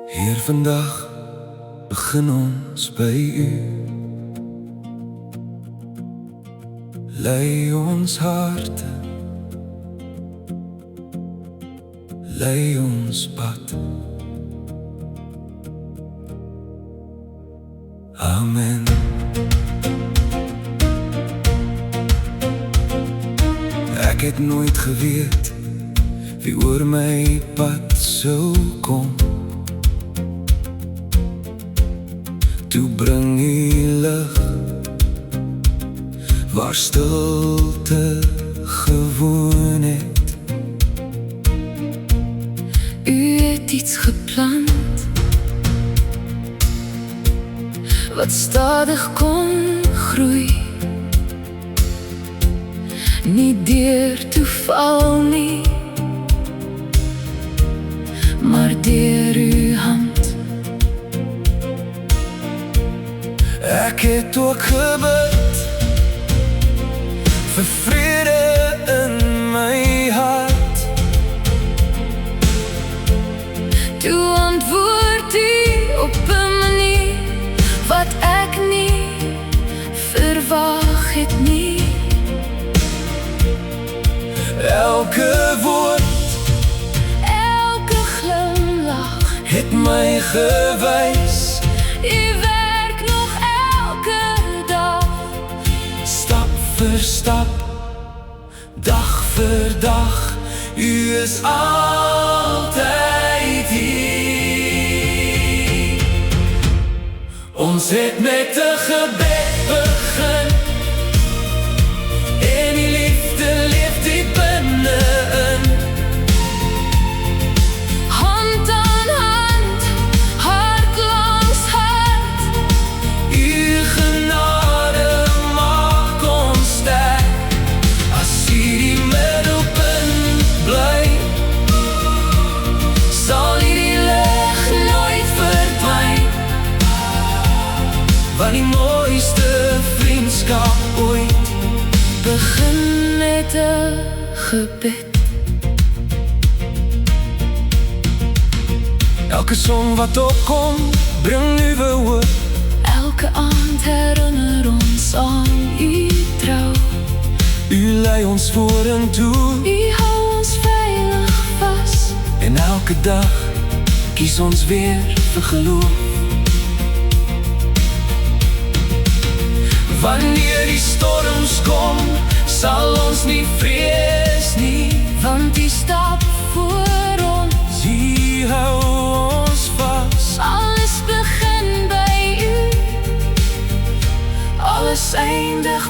Heer, vandag begin ons by U. Lei ons harte, lei ons pad. Amen. Ek het nooit geweet wie oor my pad sou kom. Toe bring U lig waar stilte gewoon het. U het iets geplant wat stadig kon groei, nie deur toeval nie, maar deur U hand. Ek het ook gebid vir vrede in my hart. Toe antwoord U op 'n manier wat ek nie verwag het nie. Elke woord, elke glimlach het my gewys. U werk nog elke dag, Stap vir stap, dag vir dag, U is altyd hier. Ons het met 'n gebed begin, en die liefde leef diep binne-in. hand aan hand, hart langs hart. U genade maak ons sterk. As U die middelpunt bly, sal hierdie lig nooit verdwyn. Want die mooiste vriendskap ooit Begin met 'n gebed. elke son wat opkom, bring nuwe hoop. Elke aand herinner ons aan U trou. U lei ons vorentoe, U hou ons veilig vas. en elke dag kies ons weer vir geloof. Wanneer die storms kom, sal ons nie vrees nie, Want U stap voor ons. U hou ons vas. Alles begin by U, alles eindig